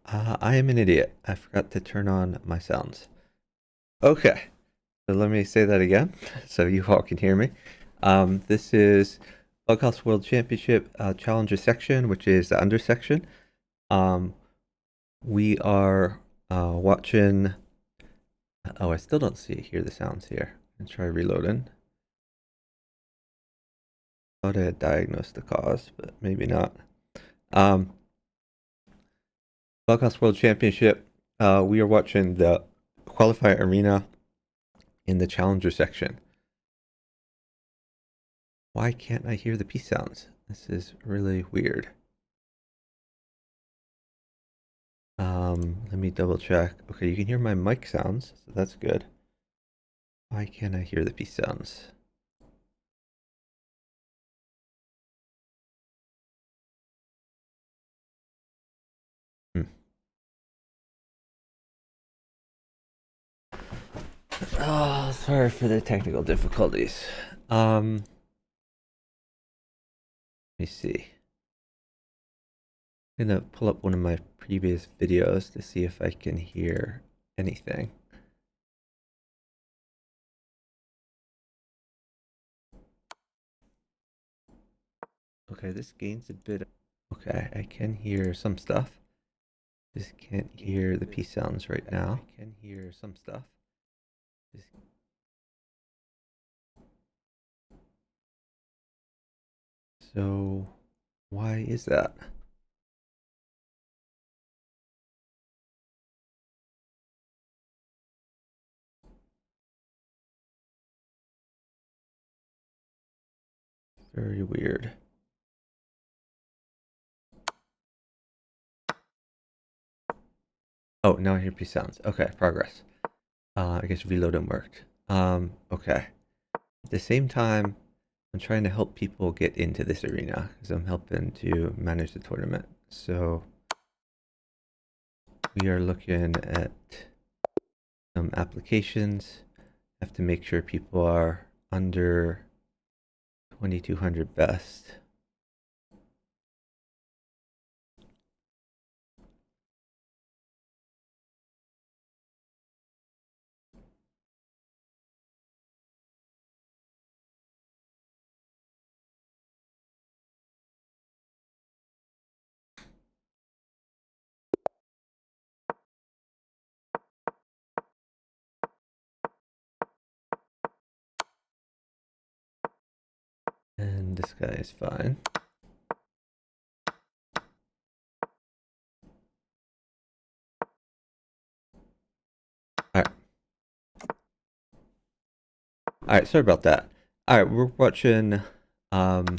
I am an idiot. I forgot to turn on my sounds. Okay, so let me say that again so you all can hear me. This is Bughouse World Championship Challenger section, which is the under section. We are watching. Oh, I still don't hear the sounds here. Let's try reloading. Thought I had diagnosed the cause, but maybe not. Bughouse World Championship. We are watching the Qualifier arena in the Challenger section. Why can't I hear the peace sounds? This is really weird. Let me double check. Okay, you can hear my mic sounds, so that's good. Why can't I hear the peace sounds? Oh, sorry for the technical difficulties. Let me see. I'm gonna pull up one of my previous videos to see if I can hear anything. Okay, this gains a bit. Okay, I can hear some stuff. Just can't hear the peace sounds right now. I can hear some stuff. So, why is that? Very weird. Oh, now I hear peace sounds. Okay, progress. I guess reloading worked. Okay. At the same time, I'm trying to help people get into this arena because I'm helping to manage the tournament. So we are looking at some applications. Have to make sure people are under 2200 best. And this guy is fine. Alright. Alright, sorry about that. Alright, we're watching Anne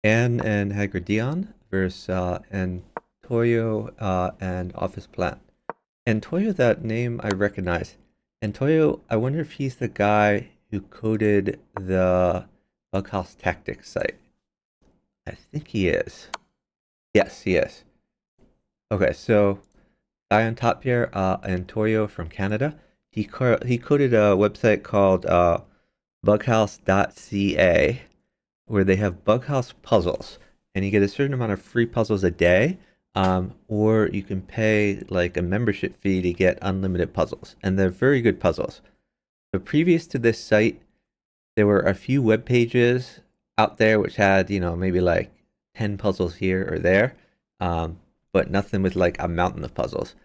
and Hagridion versus Antoyo and Office Plant. Antoyo, that name I recognize. Antoyo, I wonder if he's the guy who coded the Bughouse Tactics site. I think he is. Yes, he is. Okay, so guy on top here, Antoyo from Canada. He coded a website called bughouse.ca where they have Bughouse puzzles, and you get a certain amount of free puzzles a day, or you can pay like a membership fee to get unlimited puzzles, and they're very good puzzles. So previous to this site, there were a few web pages out there which had, maybe like 10 puzzles here or there, but nothing with like a mountain of puzzles.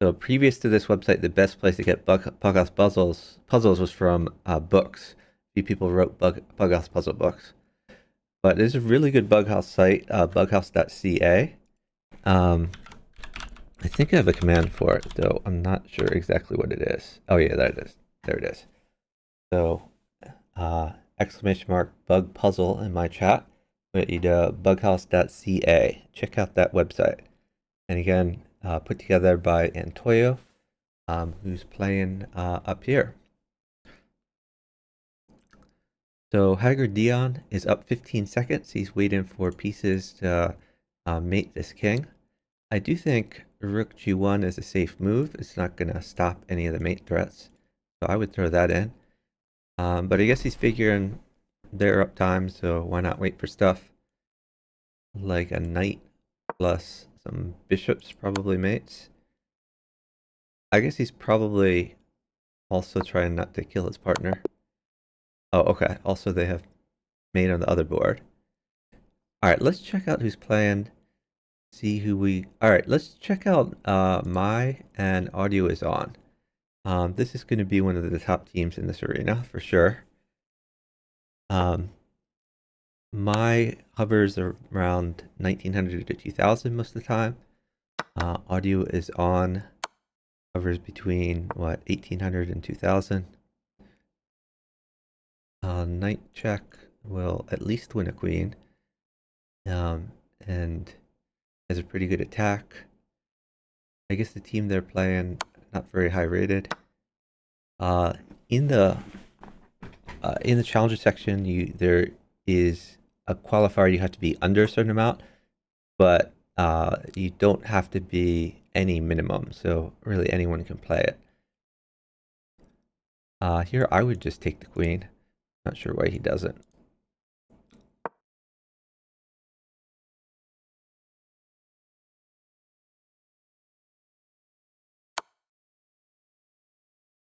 So previous to this website, the best place to get Bughouse puzzles was from books. A few people wrote Bughouse puzzle books. But there's a really good Bughouse site, bughouse.ca. I think I have a command for it, though I'm not sure exactly what it is. Oh yeah, there it is. There it is. So, exclamation mark bug puzzle in my chat. But you do bughouse.ca. Check out that website. And again, put together by Antoyo, who's playing up here. So Haggard Dion is up 15 seconds. He's waiting for pieces to mate this king. I do think Rook G1 is a safe move. It's not going to stop any of the mate threats. So I would throw that in. But I guess he's figuring they're up time, so why not wait for stuff? like a knight plus some bishops, probably mates. I guess he's probably also trying not to kill his partner. Oh, okay. Also, they have mate on the other board. All right, let's check out who's playing. See who we. All right, let's check out my and audio is on. This is going to be one of the top teams in this arena for sure. My hovers around 1900 to 2000 most of the time. Audio is on, hovers between what 1800 and 2000. Knight check will at least win a queen, and has a pretty good attack. I guess the team they're playing not very high rated. In the challenger section, there is a qualifier. You have to be under a certain amount, but you don't have to be any minimum. So really, anyone can play it. Here, I would just take the queen. Not sure why he doesn't.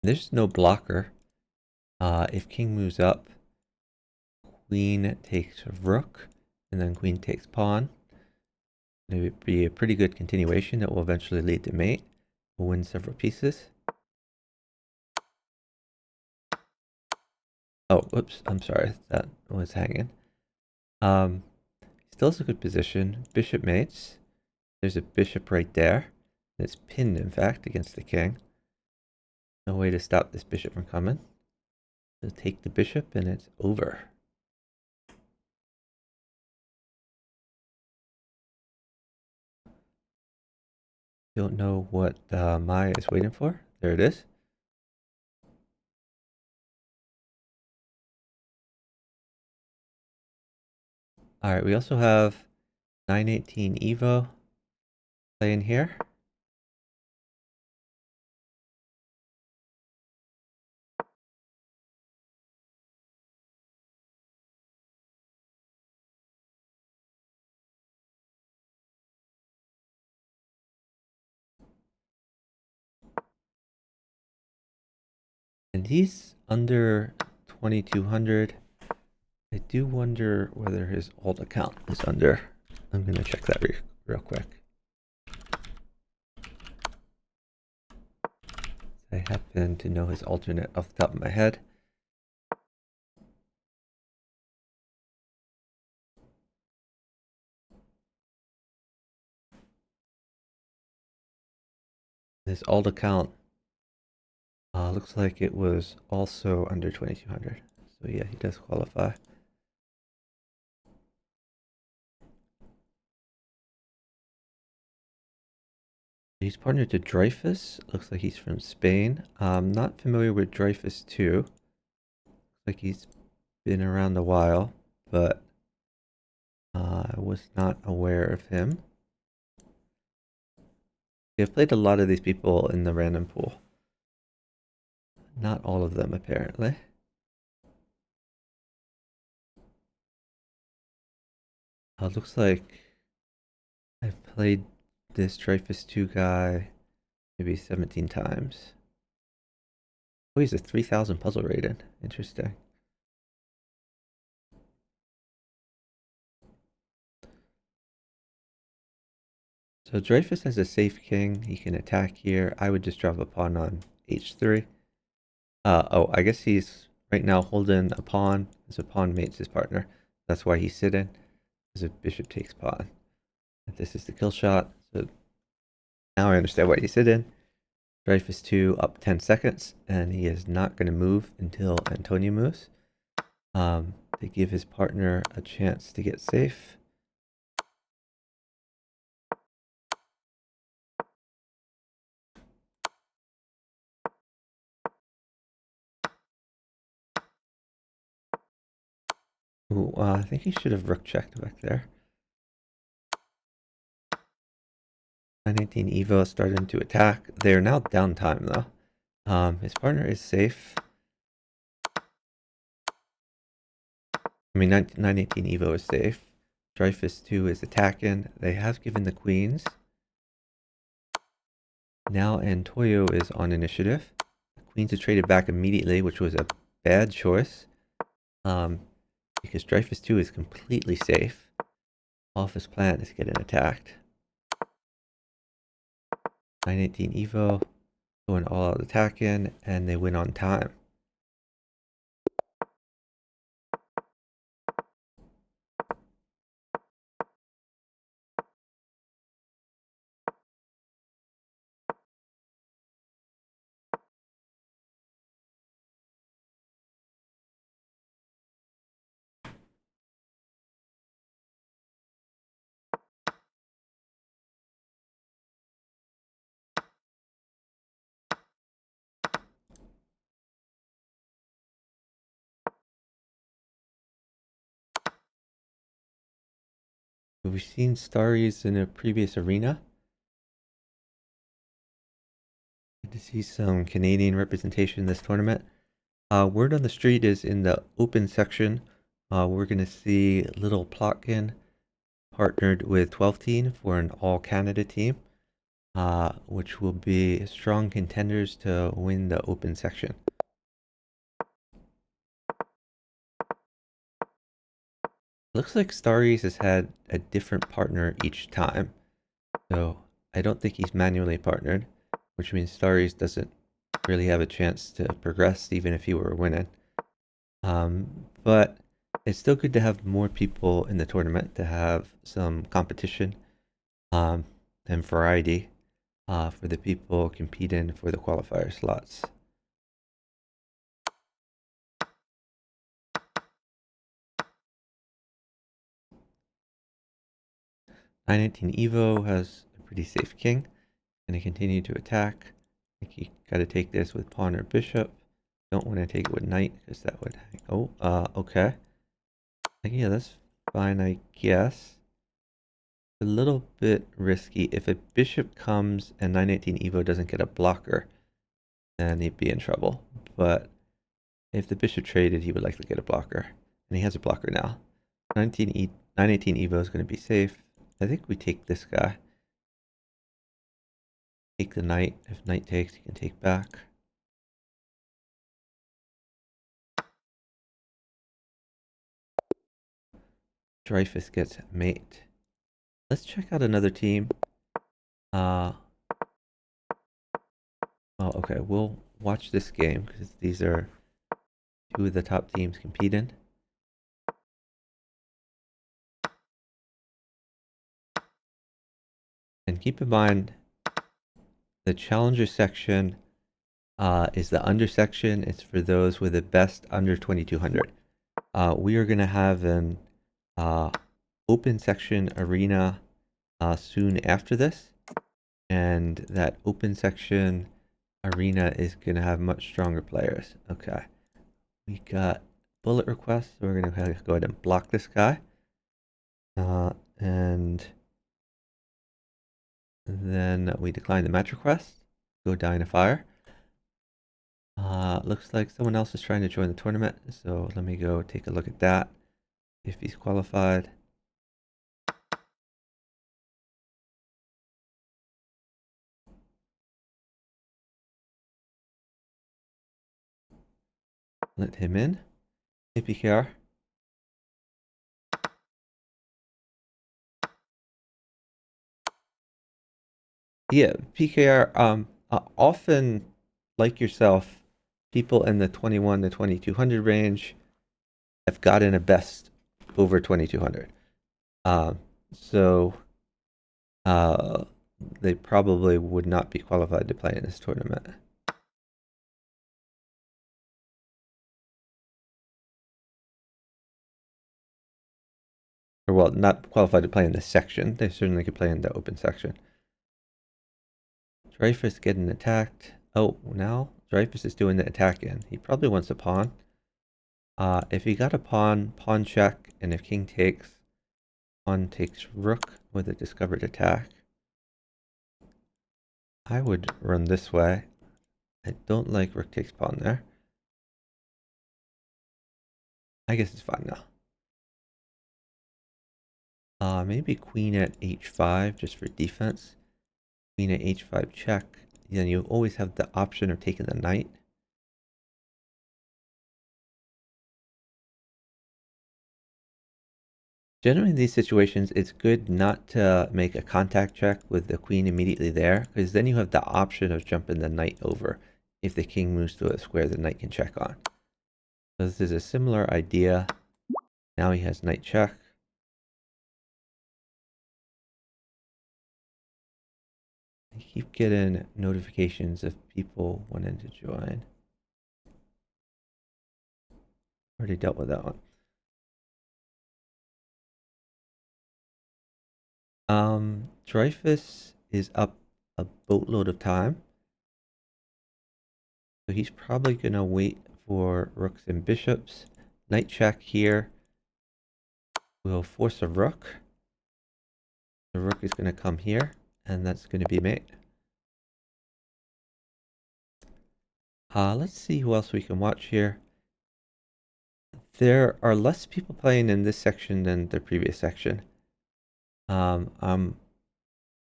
There's no blocker. If king moves up, queen takes rook, and then queen takes pawn. It would be a pretty good continuation that will eventually lead to mate. We'll win several pieces. Oh, whoops, I'm sorry, that was hanging. Still has a good position. Bishop mates. There's a bishop right there. It's pinned, in fact, against the king. No way to stop this bishop from coming. So take the bishop and it's over. Don't know what Maya is waiting for. There it is. All right, we also have 918 Evo playing here. And he's under 2200. I do wonder whether his alt account is under. I'm going to check that real quick. I happen to know his alternate off the top of my head. His alt account looks like it was also under 2200. So yeah, he does qualify. He's partnered to Dreyfus. Looks like he's from Spain. I'm not familiar with Dreyfus too. Looks like he's been around a while, but I was not aware of him. I've played a lot of these people in the random pool. Not all of them, apparently. Looks like I've played this Dreyfus 2 guy maybe 17 times. Oh, he's a 3000 puzzle rated. Interesting. So Dreyfus has a safe king. He can attack here. I would just drop a pawn on h3. Oh, I guess he's right now holding a pawn as a pawn mates his partner. That's why he's sitting, as a bishop takes pawn. And this is the kill shot. So now I understand why he's sitting. Dreyfus 2 up 10 seconds, and he is not going to move until Antonio moves. To give his partner a chance to get safe. Ooh, I think he should have rook checked back there. 918 Evo starting to attack. They're now downtime though. His partner is safe. I mean, 918 Evo is safe. Dreyfus 2 is attacking. They have given the queens. Now Antoyo is on initiative. The queens are traded back immediately, which was a bad choice. Because Dreyfus 2 is completely safe. All of his plan is getting attacked. 918 Evo, going all out attacking, and they win on time. We've seen Starries in a previous arena. Good to see some Canadian representation in this tournament. Word on the street is in the open section. We're going to see Little Plotkin partnered with 12 Teen for an all-Canada team, which will be strong contenders to win the open section. Looks like Starries has had a different partner each time, so I don't think he's manually partnered, which means Starries doesn't really have a chance to progress even if he were winning. But it's still good to have more people in the tournament to have some competition and variety for the people competing for the qualifier slots. (919) Evo has a pretty safe king. Gonna continue to attack. I think you gotta take this with pawn or bishop. Don't want to take it with knight because that would hang. Oh, okay. Yeah, that's fine, I guess. A little bit risky. If a bishop comes and 918 Evo doesn't get a blocker, then he'd be in trouble. But if the bishop traded, he would likely get a blocker. And he has a blocker now. 918 Evo is going to be safe. I think we take this guy. Take the knight. If knight takes, he can take back. Dreyfus gets mate. Let's check out another team. Oh, okay. We'll watch this game because these are two of the top teams competing. And keep in mind, the challenger section is the under section. It's for those with the best under 2200. We are going to have an open section arena soon after this. And that open section arena is going to have much stronger players. Okay. We got bullet requests. So we're going to go ahead and block this guy. And then we decline the match request. Go die in a fire. Looks like someone else is trying to join the tournament. So let me go take a look at that. If he's qualified. Let him in. Hey, PKR. Yeah, PKR, often, like yourself, people in the 21 to 2200 range have gotten a best over 2200. So they probably would not be qualified to play in this tournament. Or, well, not qualified to play in this section. They certainly could play in the open section. Dreyfus getting attacked. Oh, now Dreyfus is doing the attack in. He probably wants a pawn. If he got a pawn, pawn check, and if king takes, pawn takes rook with a discovered attack. I would run this way. I don't like rook takes pawn there. I guess it's fine now. Maybe queen at h5 just for defense. Queen at h5 check. Then you always have the option of taking the knight. Generally, in these situations, it's good not to make a contact check with the queen immediately there, because then you have the option of jumping the knight over. If the king moves to a square, the knight can check on. So this is a similar idea. Now he has knight check. I keep getting notifications of people wanting to join. Already dealt with that one. Dreyfus is up a boatload of time. So he's probably going to wait for rooks and bishops. Knight check here will force a rook. The rook is going to come here, and that's going to be mate. Let's see who else we can watch here. There are less people playing in this section than the previous section. I'm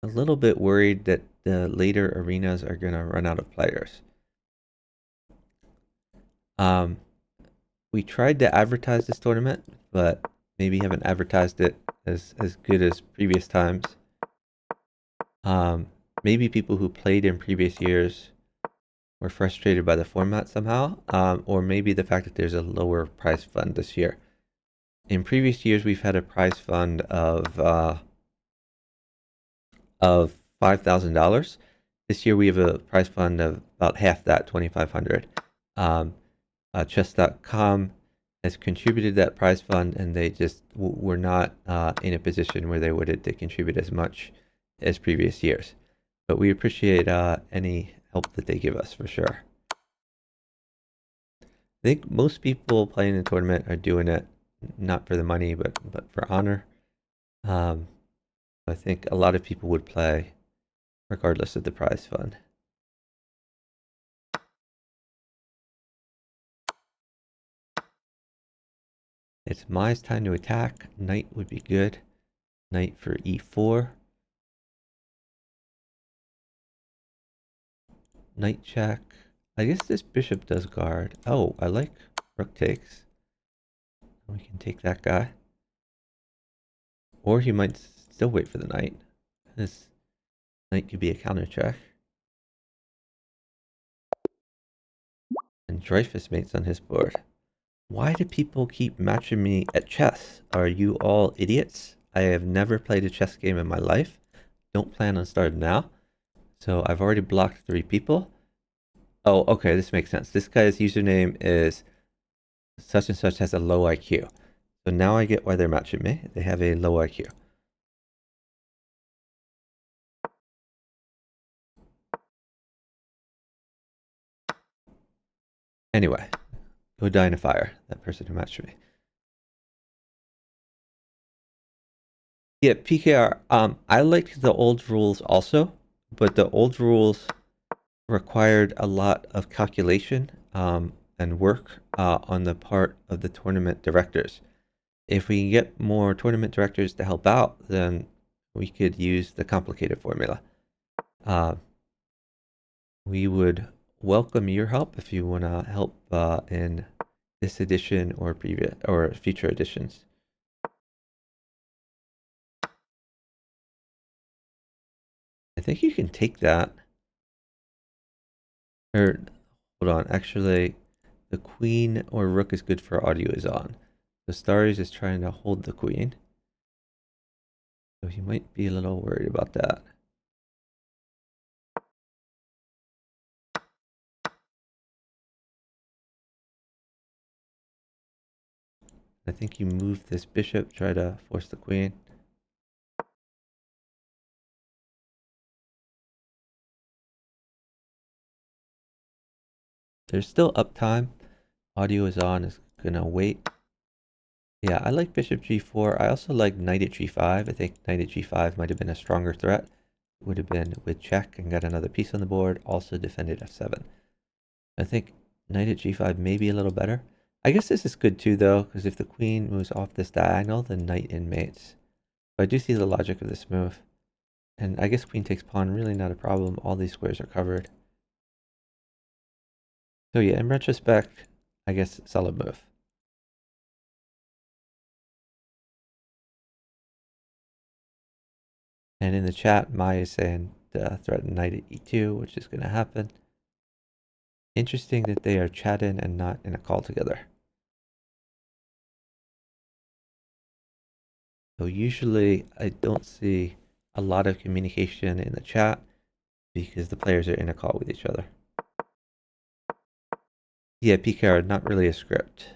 a little bit worried that the later arenas are going to run out of players. We tried to advertise this tournament, but maybe haven't advertised it as good as previous times. Maybe people who played in previous years were frustrated by the format somehow, or maybe the fact that there's a lower prize fund this year. In previous years, we've had a prize fund of $5,000. This year, we have a prize fund of about half that, $2,500. Chess.com has contributed that prize fund, and they just were not in a position where they would to contribute as much as previous years. But we appreciate any help that they give us for sure. I think most people playing the tournament are doing it not for the money, but for honor. I think a lot of people would play regardless of the prize fund. It's Mai's time to attack. Knight would be good. Knight for e4. Knight check. I guess this bishop does guard. Oh, I like rook takes. We can take that guy. Or he might still wait for the knight. This knight could be a counter check. And Dreyfus mates on his board. Why do people keep matching me at chess? Are you all idiots? I have never played a chess game in my life. Don't plan on starting now. So I've already blocked 3 people. Oh, okay, this makes sense. This guy's username is such and such has a low IQ. So now I get why they're matching me. They have a low IQ. Anyway, go die in a fire, that person who matched me. Yeah, PKR, I liked the old rules also, but the old rules required a lot of calculation and work on the part of the tournament directors. If we can get more tournament directors to help out, then we could use the complicated formula. We would welcome your help if you want to help in this edition or previous or future editions. I think you can take that. Or hold on, actually, the queen or rook is good for audio is on. The Starries is trying to hold the queen, so he might be a little worried about that. I think you move this bishop, try to force the queen. There's still uptime. Audio is on, is gonna wait. Yeah, I like bishop g4. I also like knight at g5. I think knight at g5 might have been a stronger threat. Would have been with check and got another piece on the board. Also defended f7. I think knight at g5 may be a little better. I guess this is good too, though, because if the queen moves off this diagonal, then knight in mates. I do see the logic of this move. And I guess queen takes pawn, really not a problem. All these squares are covered. So yeah, in retrospect, I guess solid move. And in the chat, Mai is saying threaten knight at e2, which is going to happen. Interesting that they are chatting and not in a call together. So usually I don't see a lot of communication in the chat because the players are in a call with each other. Yeah, PKR, not really a script.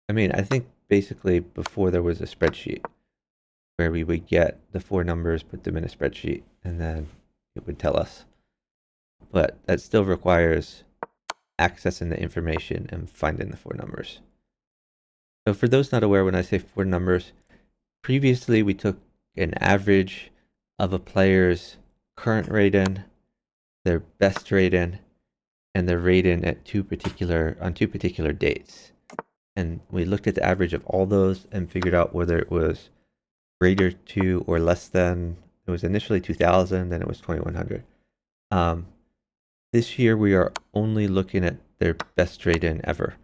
I mean, I think basically before there was a spreadsheet where we would get the 4 numbers, put them in a spreadsheet, and then it would tell us. But that still requires accessing the information and finding the 4 numbers. So for those not aware, when I say 4 numbers, previously we took an average of a player's current rating, their best rating, and their rating at on two particular dates. And we looked at the average of all those and figured out whether it was greater to or less than. It was initially 2000, then it was 2100. This year we are only looking at their best rating ever.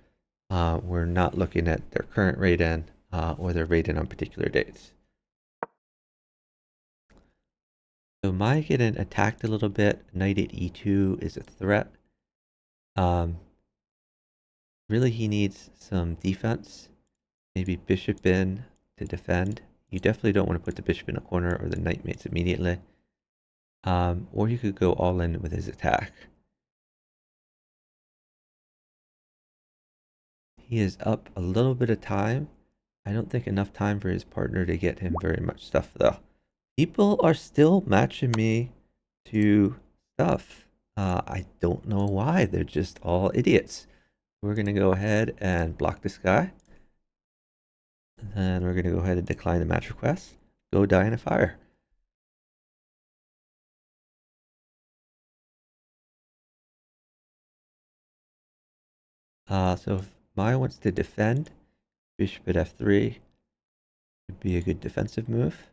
We're not looking at their current rating or their rating on particular dates. So Mai getting attacked a little bit. Knight at e2 is a threat. Really, he needs some defense. Maybe bishop in to defend. You definitely don't want to put the bishop in a corner or the knight mates immediately. Or you could go all in with his attack. He is up a little bit of time. I don't think enough time for his partner to get him very much stuff, though. People are still matching me to stuff. I don't know why. They're just all idiots. We're going to go ahead and block this guy. And then we're going to go ahead and decline the match request. Go die in a fire. So if Maya wants to defend, bishop at f3 would be a good defensive move.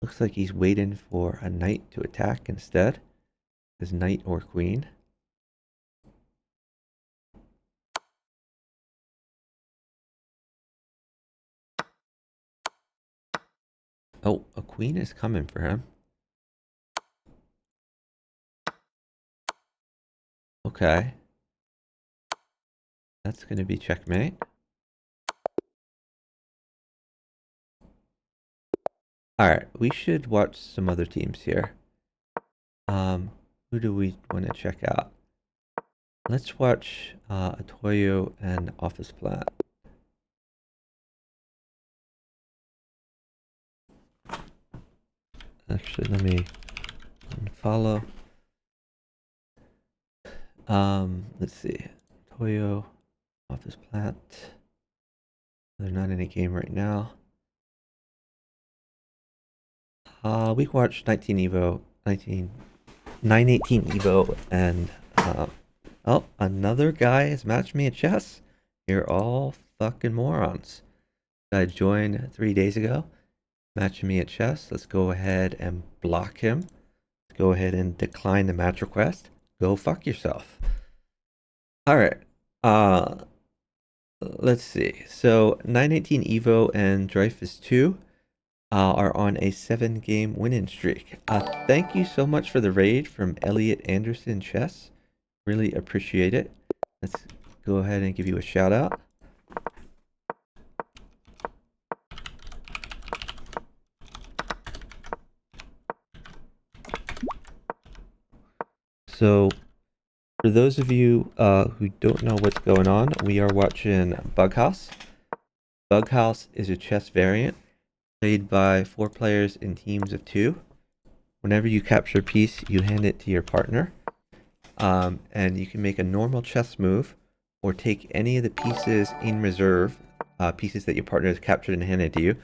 Looks like he's waiting for a knight to attack instead. His knight or queen. Oh, a queen is coming for him. Okay. That's going to be checkmate. Alright, we should watch some other teams here. Who do we want to check out? Let's watch Atoyo and Office Plat. Actually, let me unfollow. Let's see. Toyo, Office Plat. They're not in a game right now. We can watch 918 Evo, and oh, another guy has matched me at chess. You're all fucking morons. I joined 3 days ago, matching me at chess. Let's go ahead and block him. Let's go ahead and decline the match request. Go fuck yourself. All right. Let's see. So 918 Evo and Dreyfus 2 are on a 7-game winning streak. Thank you so much for the raid from Elliot Anderson Chess. Really appreciate it. Let's go ahead and give you a shout out. So for those of you who don't know what's going on, we are watching Bughouse. Bughouse is a chess variant played by 4 players in teams of 2. Whenever you capture a piece, you hand it to your partner. And you can make a normal chess move or take any of the pieces in reserve, pieces that your partner has captured and handed to you,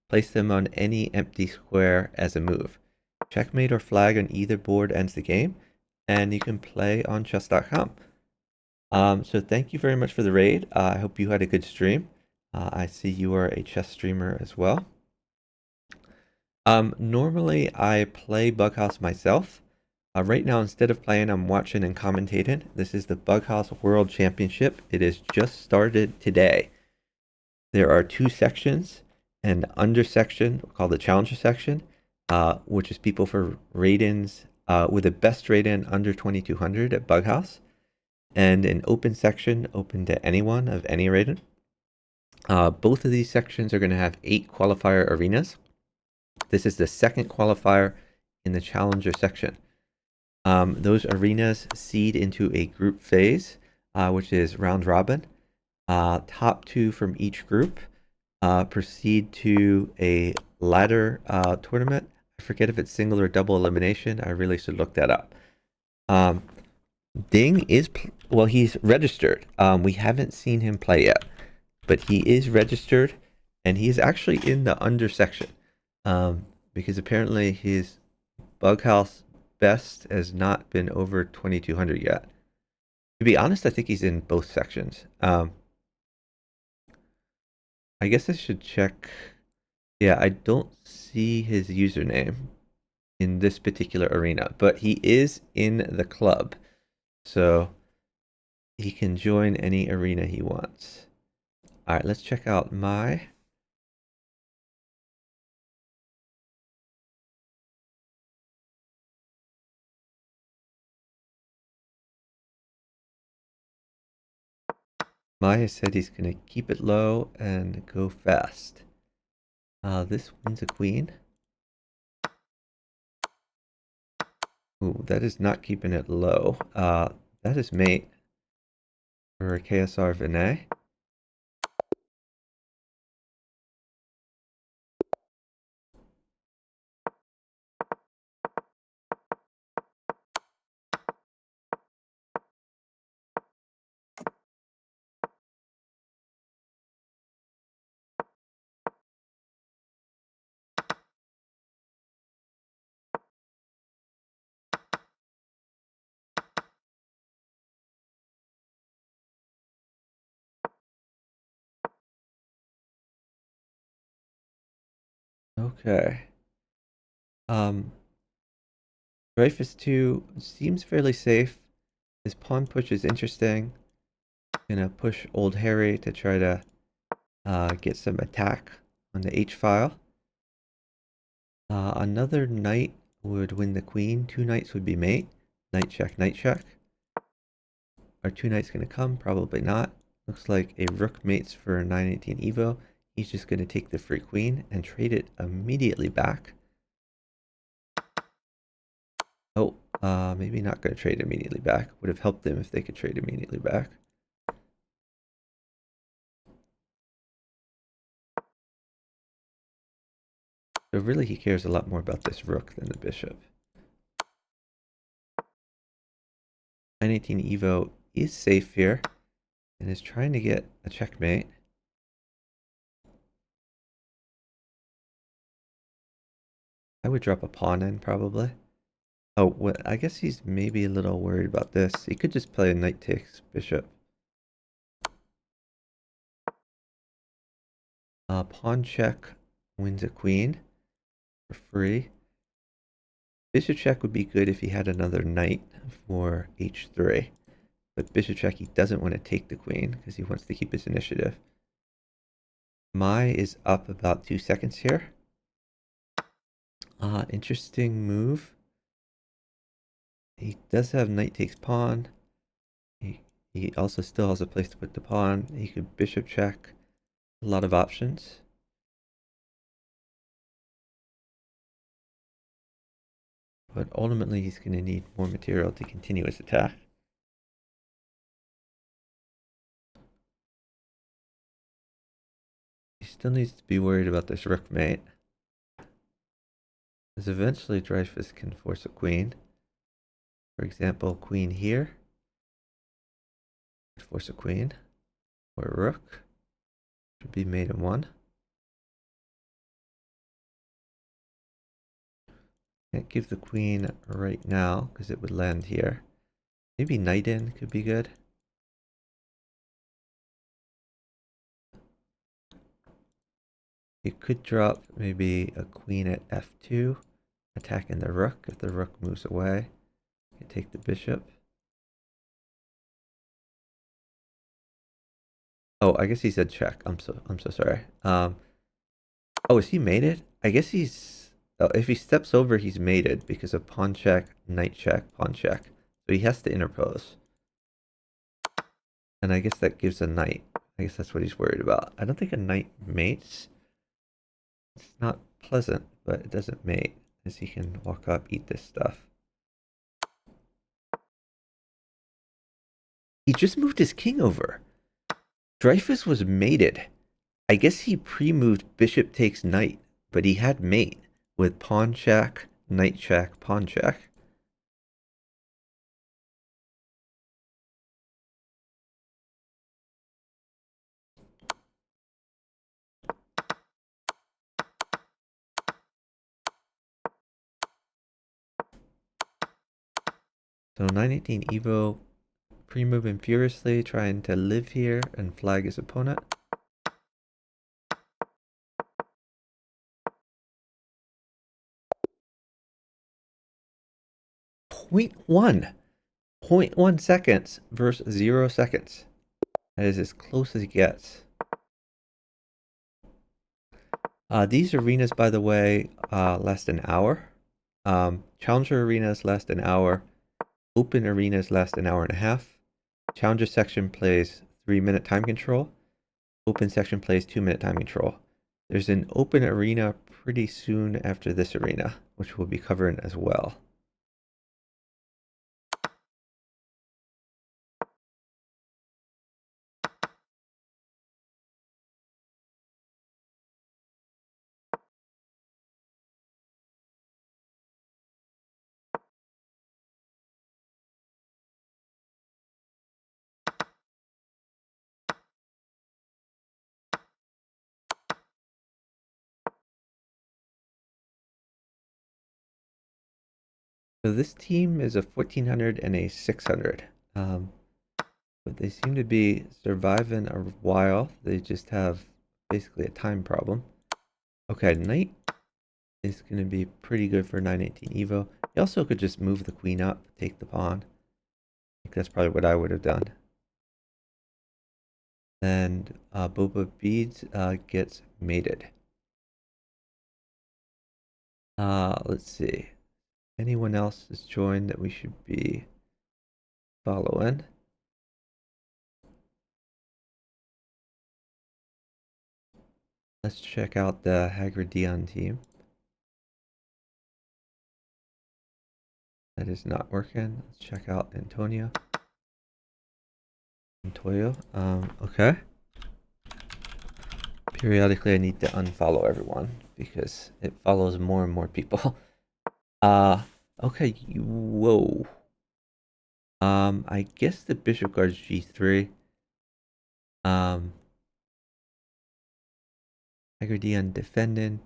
place them on any empty square as a move. Checkmate or flag on either board ends the game. and you can play on chess.com. So thank you very much for the raid. I hope you had a good stream. I see you are a chess streamer as well. Normally I play Bughouse myself. Right now, instead of playing, I'm watching and commentating. This is the Bughouse World Championship. It has just started today. There are two sections, an under section called the Challenger section, which is people for ratings with a best rating under 2200 at Bughouse, and an open section open to anyone of any rating. Both of these sections are going to have 8 qualifier arenas. This is the second qualifier in the Challenger section. Those arenas seed into a group phase, which is round robin. Top 2 from each group proceed to a ladder tournament. I forget if it's single or double elimination. I really should look that up. Ding is, well, he's registered. We haven't seen him play yet, but he is registered, and he is actually in the under section because apparently his Bughouse best has not been over 2200 yet. To be honest, I think he's in both sections. I guess I should check. Yeah, I don't see his username in this particular arena, but he is in the club, so he can join any arena he wants. All right, let's check out my. Maya said he's going to keep it low and go fast. This wins a queen. Ooh, that is not keeping it low. That is mate for KSR Vinay. Okay. Dreyfus 2 seems fairly safe. His pawn push is interesting. Gonna push old Harry to try to get some attack on the H file. Another knight would win the queen. 2 knights would be mate. Knight check, knight check. Are 2 knights gonna come? Probably not. Looks like a rook mates for 918 Evo. He's just gonna take the free queen and trade it immediately back. Oh, maybe not gonna trade immediately back. Would have helped them if they could trade immediately back. So really he cares a lot more about this rook than the bishop. 918 Evo is safe here and is trying to get a checkmate. I would drop a pawn in probably. Oh, well, I guess he's maybe a little worried about this. He could just play a knight takes bishop. Pawn check wins a queen for free. Bishop check would be good if he had another knight for h3. But bishop check, he doesn't want to take the queen because he wants to keep his initiative. Mai is up about 2 seconds here. Interesting move. He does have knight takes pawn. He also still has a place to put the pawn. He could bishop check. A lot of options. But ultimately he's going to need more material to continue his attack. He still needs to be worried about this rook mate, because eventually Dreyfus can force a queen. For example, queen here. Force a queen. Or a rook. Should be mate in 1. Can't give the queen right now because it would land here. Maybe knight in could be good. You could drop maybe a queen at f2, attacking the rook. If the rook moves away, you can take the bishop. Oh, I guess he said check. I'm so sorry. Oh, is he mated? I guess he's. Oh, if he steps over, he's mated because of pawn check, knight check, pawn check. So he has to interpose. And I guess that gives a knight. I guess that's what he's worried about. I don't think a knight mates. It's not pleasant, but it doesn't mate, as he can walk up, eat this stuff. He just moved his king over. Dreyfus was mated. I guess he pre-moved bishop takes knight, but he had mate with pawn check, knight check, pawn check. So 918 Evo pre-moving furiously, trying to live here and flag his opponent. Point 0.1 seconds versus 0 seconds. That is as close as it gets. These arenas, by the way, last an hour. Challenger arenas last an hour. Open arenas last an hour and a half. Challenger section plays 3-minute time control. Open section plays 2-minute time control. There's an open arena pretty soon after this arena, which we'll be covering as well. So this team is a 1400 and a 600. But they seem to be surviving a while. They just have basically a time problem. Okay, knight is going to be pretty good for 918 Evo. You also could just move the queen up, take the pawn. I think that's probably what I would have done. And Boba Beads gets mated. Let's see. Anyone else has joined that we should be following? Let's check out the Hagrid Dion team. That is not working. Let's check out Antonio. Okay. Periodically I need to unfollow everyone because it follows more and more people. Okay, whoa. I guess the bishop guards g3. Hagrid defending.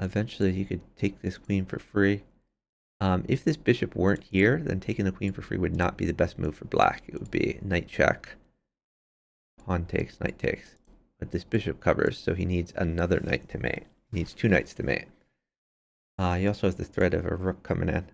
Eventually he could take this queen for free. If this bishop weren't here, then taking the queen for free would not be the best move for black. It would be knight check, pawn takes, knight takes. But this bishop covers, so he needs another knight to mate. He needs 2 knights to mate. He also has the threat of a rook coming in.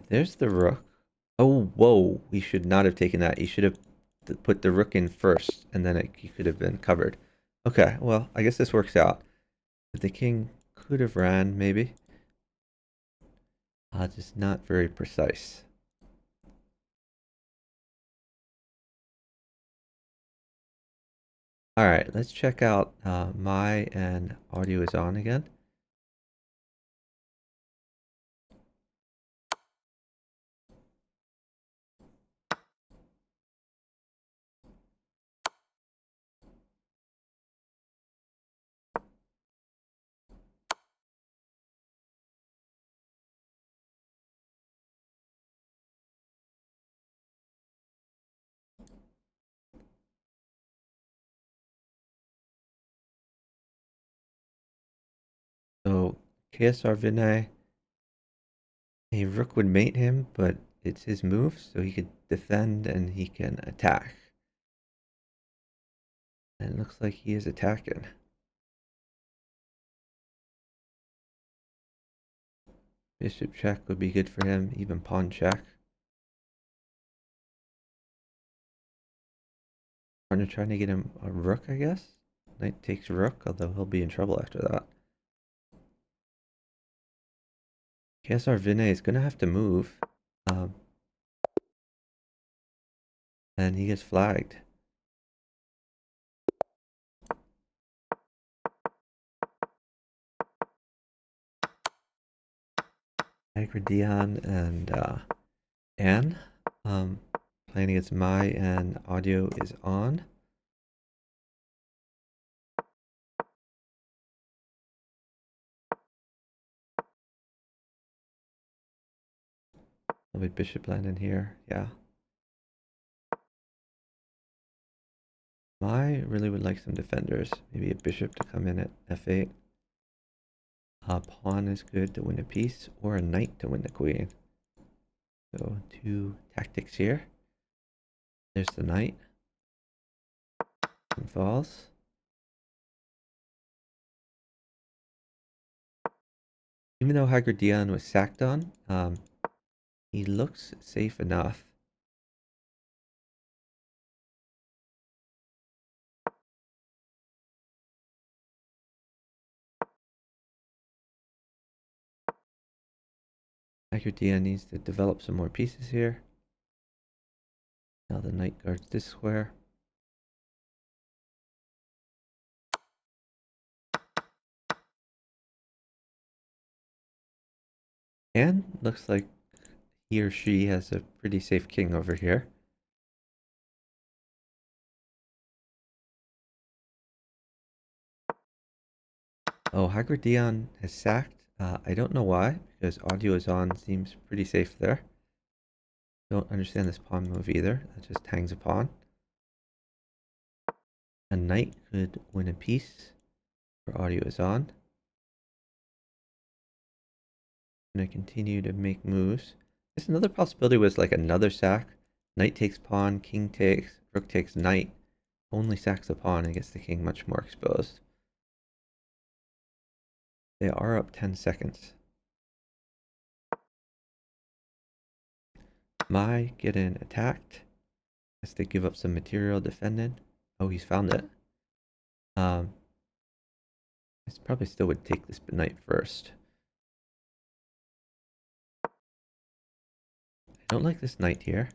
There's the rook. Oh, whoa. We should not have taken that. You should have put the rook in first, and then he could have been covered. Okay, well, I guess this works out. The king could have ran, maybe. Just not very precise. All right, let's check out my and audio is on again. KSR Vinay. A rook would mate him, but it's his move, so he could defend and he can attack. And it looks like he is attacking. Bishop check would be good for him, even pawn check. Partner trying to get him a rook, I guess. Knight takes rook, although he'll be in trouble after that. KSR Vinay is going to have to move. And he gets flagged. Dion and Anne playing against Mai, and audio is on. With bishop land in here, yeah. Mai really would like some defenders. Maybe a bishop to come in at f8. A pawn is good to win a piece, or a knight to win the queen. So 2 tactics here. There's the knight. And falls. Even though Dion was sacked on, he looks safe enough. Dion needs to develop some more pieces here. Now the knight guards this square. And looks like he or she has a pretty safe king over here. Oh, Dion has sacked. I don't know why, because audio is on, seems pretty safe there. Don't understand this pawn move either. That just hangs a pawn. A knight could win a piece, where audio is on. And I continue to make moves. There's another possibility was like another sack. Knight takes pawn, king takes, rook takes knight. Only sacks the pawn and gets the king much more exposed. They are up 10 seconds. Mai getting attacked. Has to give up some material defending. Oh, he's found it. I probably still would take this knight first. I don't like this knight here.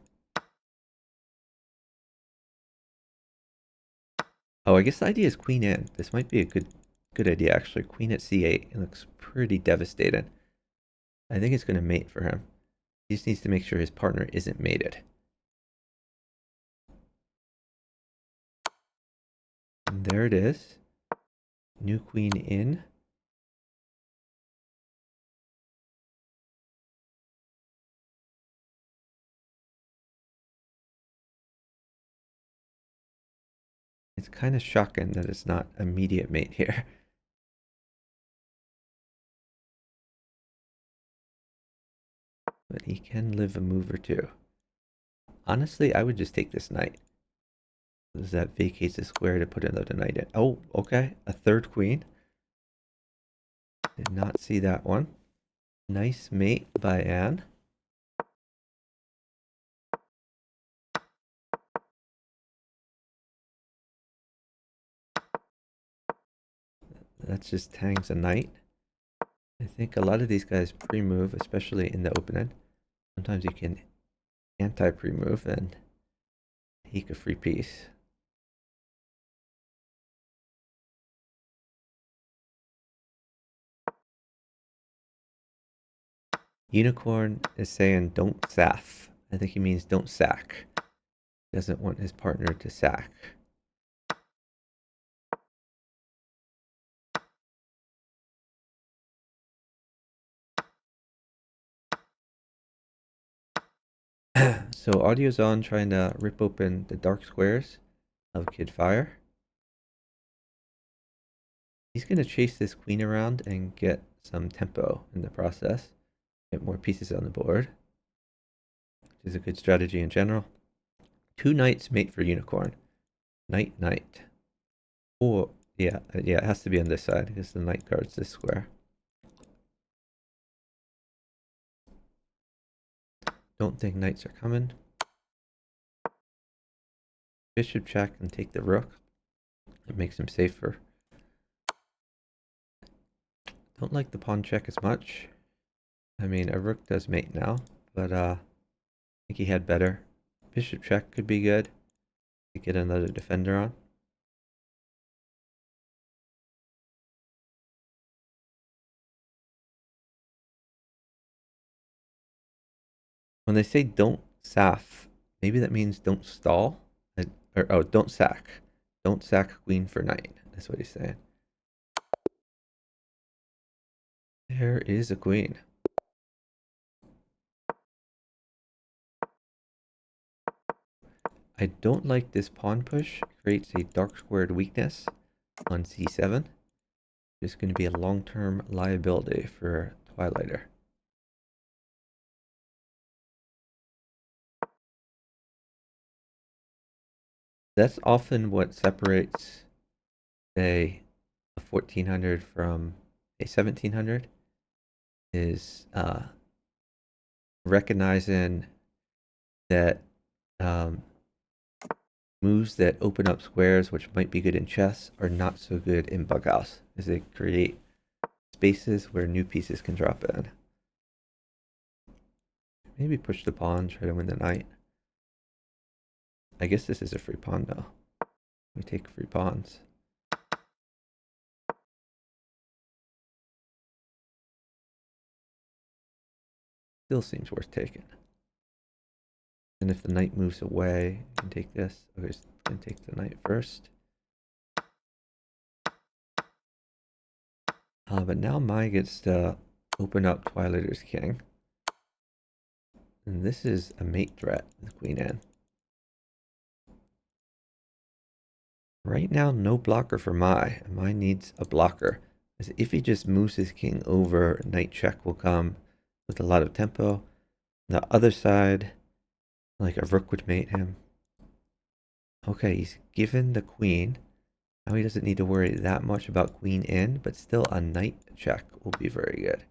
Oh, I guess the idea is queen in. This might be a good idea actually. Queen at c8. It looks pretty devastating. I think it's going to mate for him. He just needs to make sure his partner isn't mated. And there it is. New queen in. It's kind of shocking that it's not immediate mate here. But he can live a move or two. Honestly, I would just take this knight. Because that vacates the square to put another knight in. Oh, okay. A third queen. Did not see that one. Nice mate by Anne. That just hangs a knight. I think a lot of these guys pre-move, especially in the opening. Sometimes you can anti-pre-move and take a free piece. Unicorn is saying don't saff. I think he means don't sack. Doesn't want his partner to sack. So audio's on, trying to rip open the dark squares of Kid Fire. He's going to chase this queen around and get some tempo in the process, get more pieces on the board, which is a good strategy in general. 2 knights mate for unicorn. Knight, knight. Or, yeah, it has to be on this side because the knight guards this square. Don't think knights are coming. Bishop check and take the rook. It makes him safer. Don't like the pawn check as much. I mean, a rook does mate now, but I think he had better. Bishop check could be good to get another defender on. When they say don't saf, maybe that means don't stall. Or, oh, don't sack. Don't sack queen for knight. That's what he's saying. There is a queen. I don't like this pawn push. It creates a dark squared weakness on c7. It's going to be a long-term liability for Twilighter. That's often what separates, say, a 1400 from a 1700 is recognizing that moves that open up squares, which might be good in chess, are not so good in Bughouse, as they create spaces where new pieces can drop in. Maybe push the pawn, try to win the knight. I guess this is a free pawn though. We take free pawns. Still seems worth taking. And if the knight moves away, you can take this. Okay, so I'm gonna take the knight first. But now Mai gets to open up Twilighter's king. And this is a mate threat, the queen in. Right now, no blocker for Mai. Mai needs a blocker. As if he just moves his king over, knight check will come with a lot of tempo. The other side, like a rook would mate him. Okay, he's given the queen. Now he doesn't need to worry that much about queen in, but still a knight check will be very good.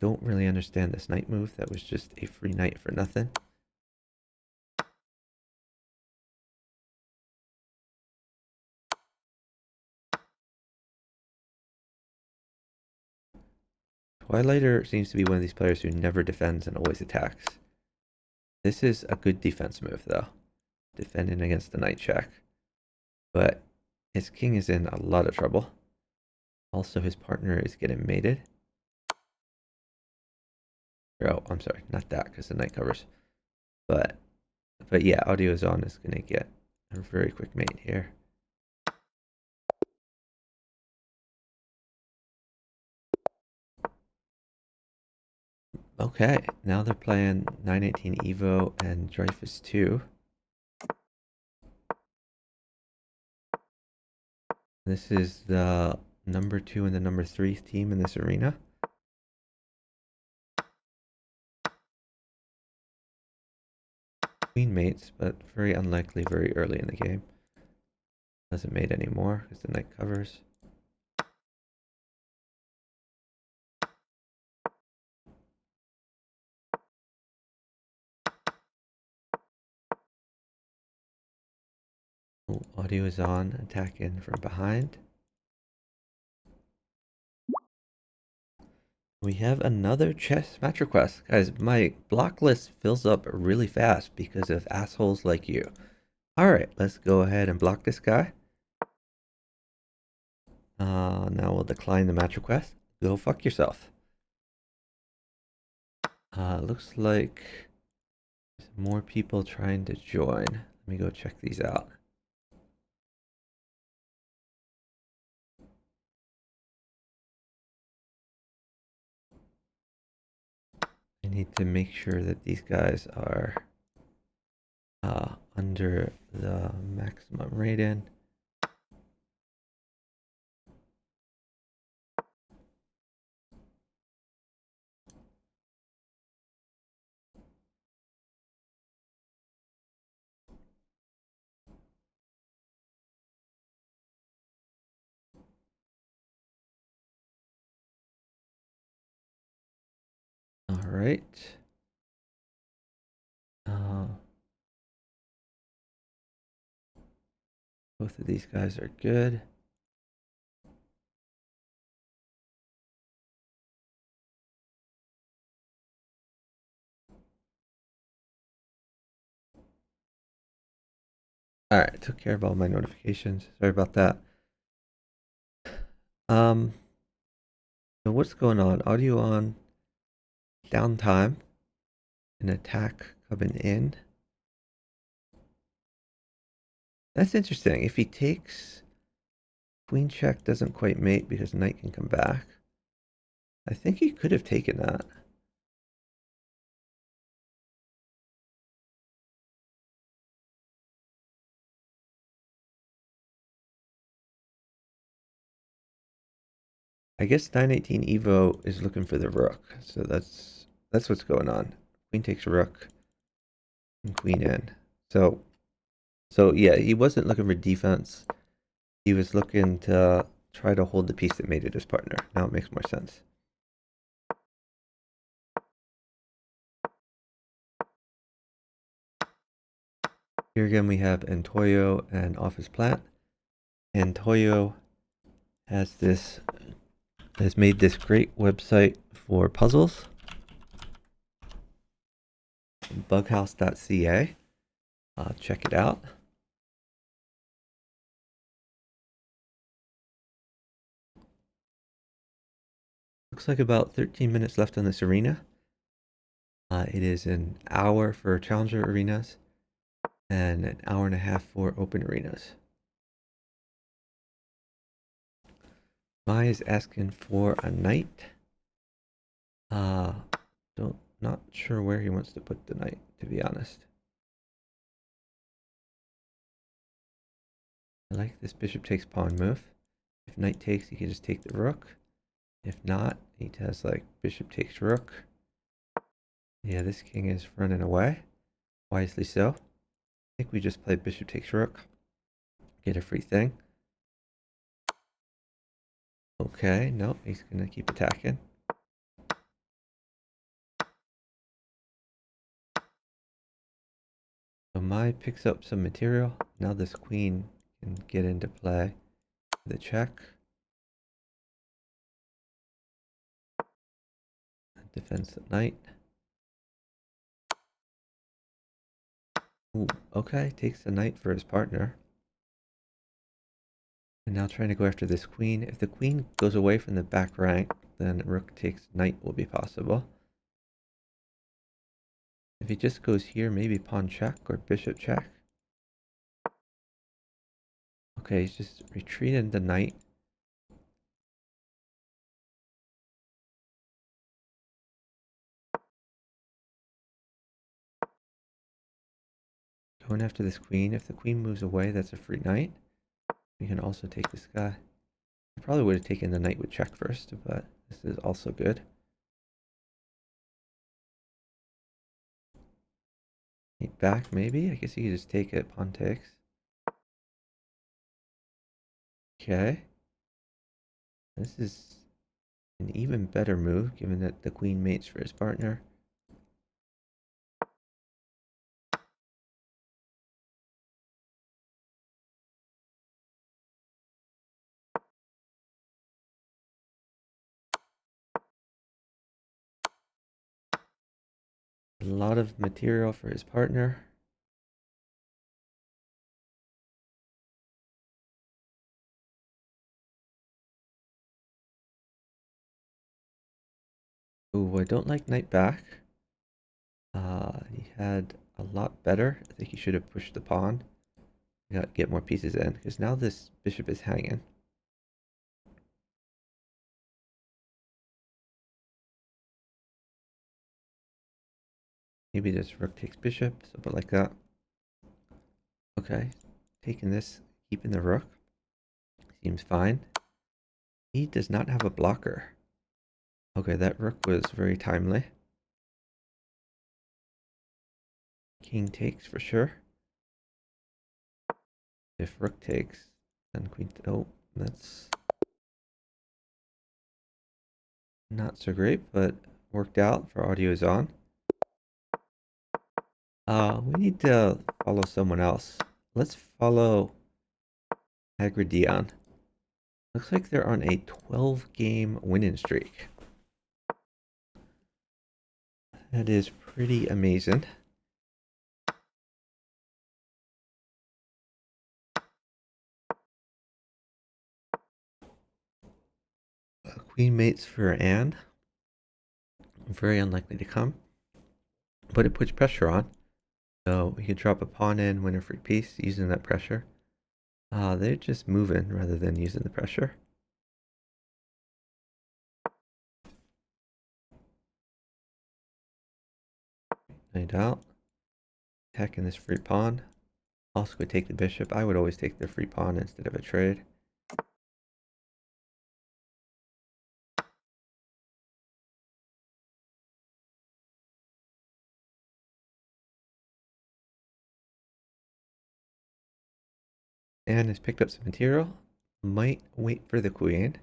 Don't really understand this knight move. That was just a free knight for nothing. Twilighter seems to be one of these players who never defends and always attacks. This is a good defense move, though. Defending against the knight check. But his king is in a lot of trouble. Also, his partner is getting mated. Oh, I'm sorry, not that, because the knight covers. But yeah, audio is on is going to get a very quick mate here. Okay, now they're playing 918 Evo and Dreyfus 2. This is the number 2 and the number 3 team in this arena. Queen mates, but very unlikely very early in the game. Doesn't mate anymore because the knight covers. Oh, audio is on, attack in from behind. We have another chess match request. Guys, my block list fills up really fast because of assholes like you. Alright, let's go ahead and block this guy. Now we'll decline the match request. Go fuck yourself. Looks like there's more people trying to join. Let me go check these out. I need to make sure that these guys are under the maximum rating. All right. Both of these guys are good. All right, took care of all my notifications. Sorry about that. So what's going on? Audio on, downtime, an attack coming in. That's interesting. If he takes queen check, doesn't quite mate because knight can come back. I think he could have taken that. I guess 918 Evo is looking for the rook, so that's what's going on. Queen takes rook and queen in. So yeah, he wasn't looking for defense. He was looking to try to hold the piece that mated his partner. Now it makes more sense. Here again we have Antoyo and Office Plat. Antoyo has made this great website for puzzles, bughouse.ca. Check it out. Looks like about 13 minutes left on this arena. It is an hour for challenger arenas and an hour and a half for open arenas. Mai is asking for a knight. Not sure where he wants to put the knight, to be honest. I like this bishop takes pawn move. If knight takes, he can just take the rook. If not, he has like bishop takes rook. Yeah, this king is running away. Wisely so. I think we just play bishop takes rook. Get a free thing. Okay, no, he's gonna keep attacking. So Mai picks up some material. Now this queen can get into play. The check. Defends the knight. Ooh, okay, takes the knight for his partner. And now trying to go after this queen. If the queen goes away from the back rank, then rook takes knight will be possible. If he just goes here, maybe pawn check or bishop check. Okay, he's just retreated the knight. Going after this queen. If the queen moves away, that's a free knight. We can also take this guy. I probably would have taken the knight with check first, but this is also good. Knight back, maybe? I guess you could just take it. Pawn takes. Okay. This is an even better move, given that the queen mates for his partner. A lot of material for his partner. Ooh, I don't like knight back. He had a lot better. I think he should have pushed the pawn. Get more pieces in, because now this bishop is hanging. Maybe this rook takes bishop, something like that. Okay, taking this, keeping the rook. Seems fine. He does not have a blocker. Okay, that rook was very timely. King takes for sure. If rook takes, then queen. Oh, that's not so great, but worked out for audio is on. We need to follow someone else. Let's follow Agridion. Looks like they're on a 12-game winning streak. That is pretty amazing. Queen mates for Anne. Very unlikely to come. But it puts pressure on. So we could drop a pawn in, win a free piece using that pressure. They're just moving rather than using the pressure. Knight out. Attacking this free pawn. Also could take the bishop. I would always take the free pawn instead of a trade. And has picked up some material. Might wait for the queen.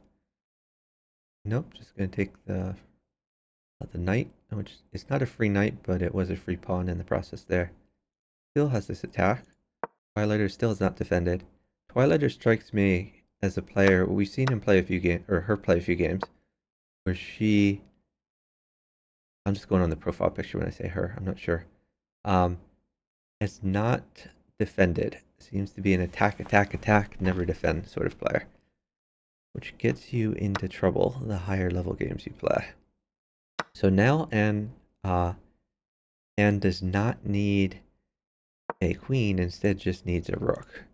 Nope, just going to take the knight, which is not a free knight, but it was a free pawn in the process there. Still has this attack. Twilighter still is not defended. Twilighter strikes me as a player. We've seen him play a few games, or her play a few games, where she. I'm just going on the profile picture when I say her. I'm not sure. Has not defended. Seems to be an attack, attack, attack, never defend sort of player, which gets you into trouble the higher level games you play. So now Anne does not need a queen, instead just needs a rook.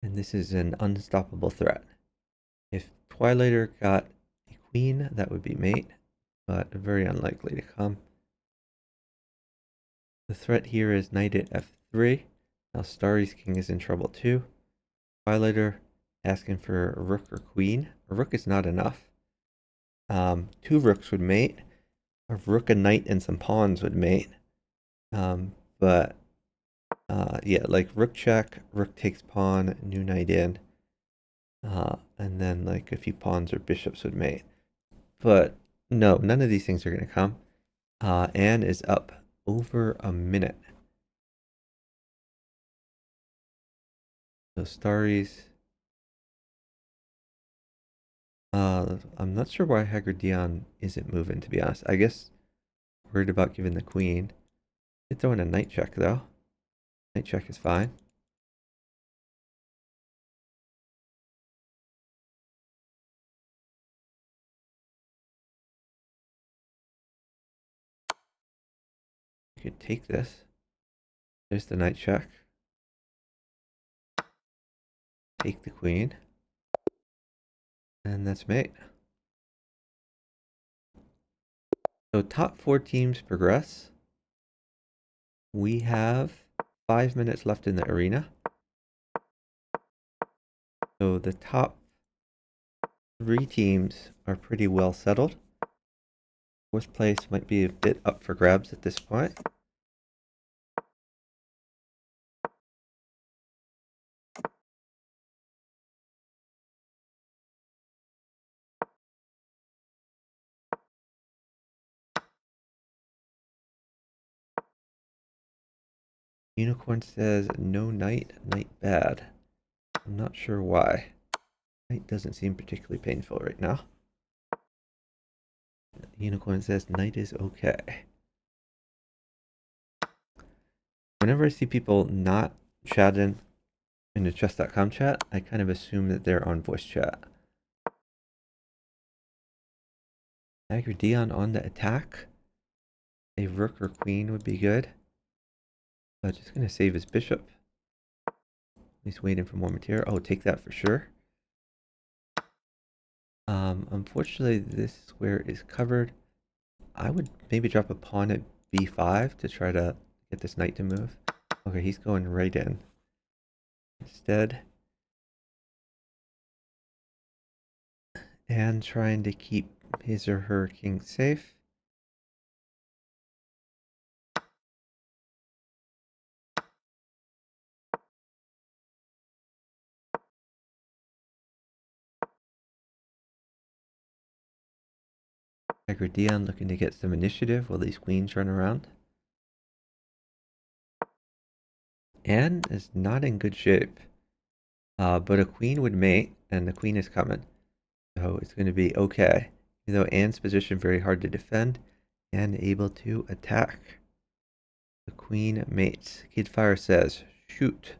And this is an unstoppable threat. If Twilighter got a queen, that would be mate, but very unlikely to come. The threat here is knight at f3. Now Starry's king is in trouble too. Twilighter asking for a rook or queen. A rook is not enough. Two rooks would mate. A rook, a knight, and some pawns would mate. But yeah, like rook check, rook takes pawn, new knight in. And then like a few pawns or bishops would mate. But no, none of these things are going to come. Anne is up over a minute. So Starry's. I'm not sure why Hagrid isn't moving, to be honest. I guess worried about giving the queen. It's throwing a knight check though. Knight check is fine. You could take this. There's the knight check. Take the queen. And that's mate. So top 4 teams progress. We have 5 minutes left in the arena. So the top 3 teams are pretty well settled. 4th place might be a bit up for grabs at this point. Unicorn says no knight, knight bad. I'm not sure why. Knight doesn't seem particularly painful right now. Unicorn says knight is okay. Whenever I see people not chatting in the chess.com chat, I kind of assume that they're on voice chat. Agridion on the attack. A rook or queen would be good. But just going to save his bishop. He's waiting for more material. Oh, take that for sure. Unfortunately, this square is covered. I would maybe drop a pawn at b5 to try to get this knight to move. Okay, he's going right in. Instead, and trying to keep his or her king safe. Dion looking to get some initiative while these queens run around. Anne is not in good shape. But a queen would mate, and the queen is coming. So it's going to be okay. Even though Anne's position very hard to defend, and able to attack. The queen mates. Kidfire says, shoot.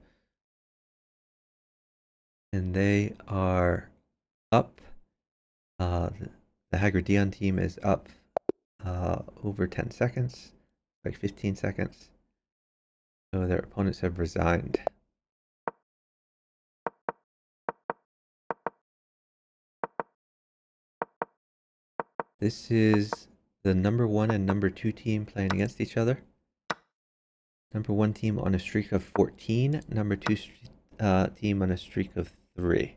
And they are up. The Hagridion team is up over 10 seconds, like 15 seconds. So their opponents have resigned. This is the number 1 and number 2 team playing against each other. Number 1 team on a streak of 14, number 2 team on a streak of 3.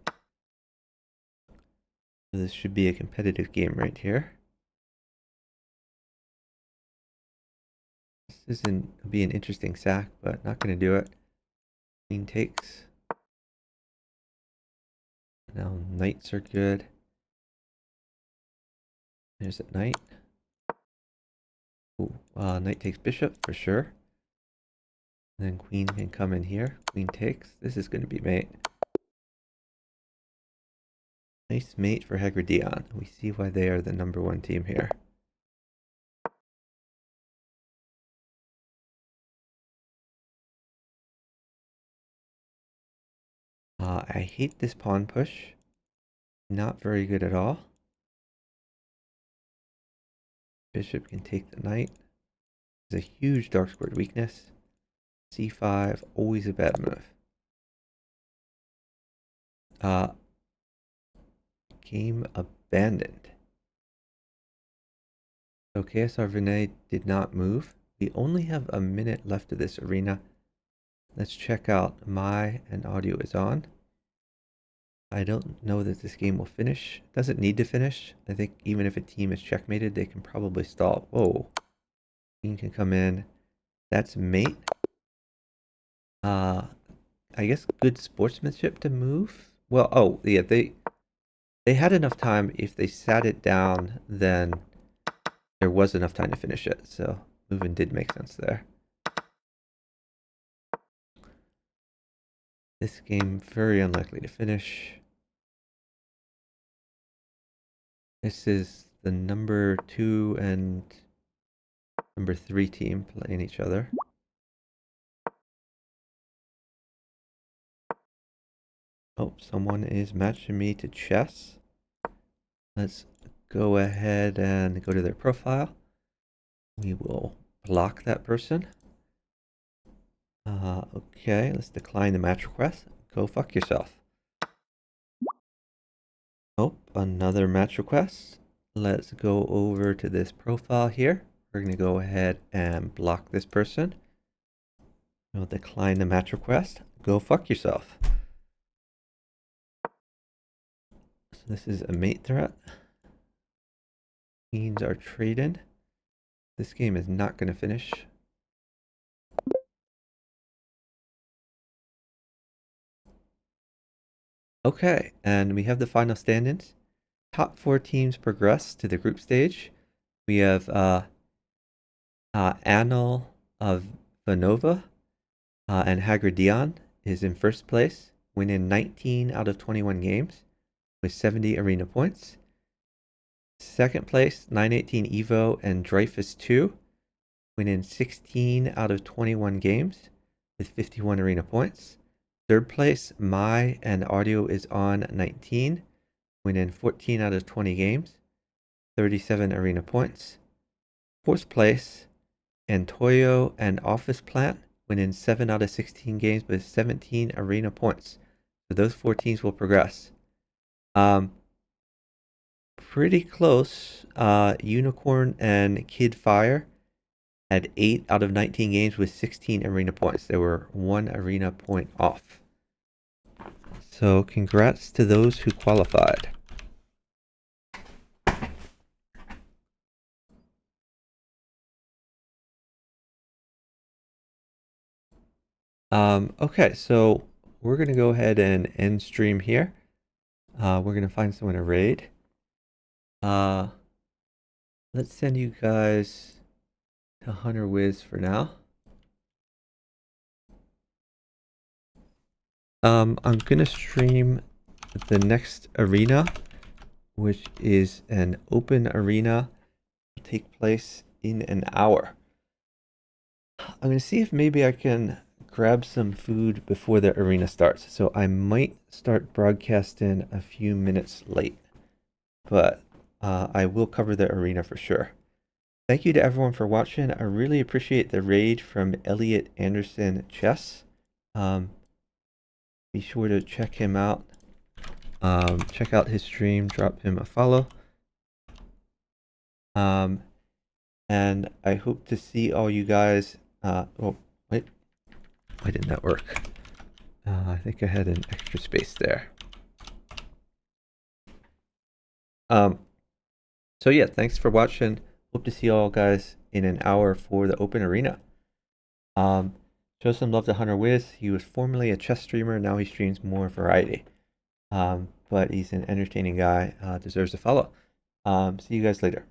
So this should be a competitive game right here. This isn't be an interesting sack, but not going to do it. Queen takes. Now knights are good. There's a knight. Ooh, knight takes bishop for sure. And then queen can come in here. Queen takes. This is going to be mate. Nice mate for Hagridion. We see why they are the number 1 team here. I hate this pawn push. Not very good at all. Bishop can take the knight. It's a huge dark squared weakness. C5, always a bad move. Game abandoned. So KSR Vinay did not move. We only have a minute left of this arena. Let's check out my and audio is on. I don't know that this game will finish. It doesn't need to finish. I think even if a team is checkmated, they can probably stall. Whoa. Queen can come in. That's mate. I guess good sportsmanship to move. Well, oh yeah, they had enough time. If they sat it down, then there was enough time to finish it. So moving did make sense there. This game very unlikely to finish. This is the number 2 and number 3 team playing each other. Oh, someone is matching me to chess. Let's go ahead and go to their profile. We will block that person. Okay, let's decline the match request. Go fuck yourself. Oh, another match request. Let's go over to this profile here. We're going to go ahead and block this person. We'll decline the match request. Go fuck yourself. So this is a mate threat. Queens are trading. This game is not going to finish. Okay, and we have the final stand-ins. Top 4 teams progress to the group stage. We have Anil of Vanova and Hagridion is in first place, winning 19 out of 21 games with 70 arena points. Second place, 918 Evo and Dreyfus 2, winning 16 out of 21 games with 51 arena points. Third place, My and Audio is on 19, winning 14 out of 20 games, 37 arena points. Fourth place, Antoyo and Office Plant, winning 7 out of 16 games with 17 arena points. So those 4 teams will progress. Pretty close. Unicorn and Kid Fire had 8 out of 19 games with 16 arena points. They were 1 arena point off. So congrats to those who qualified. Okay, so we're going to go ahead and end stream here. We're going to find someone to raid. let's send you guys to Hunter Wiz for now. I'm gonna stream the next arena, which is an open arena. Will take place in an hour. I'm gonna see if maybe I can grab some food before the arena starts. So I might start broadcasting a few minutes late, but I will cover the arena for sure. Thank you to everyone for watching. I really appreciate the raid from Elliot Anderson Chess. Be sure to check him out. Check out his stream, drop him a follow. And I hope to see all you guys. Oh, wait. Why didn't that work? I think I had an extra space there. So yeah, thanks for watching. Hope to see all guys in an hour for the open arena. Show some love to Hunter Wiz. He was formerly a chess streamer. Now he streams more variety. But he's an entertaining guy. Deserves a follow. See you guys later.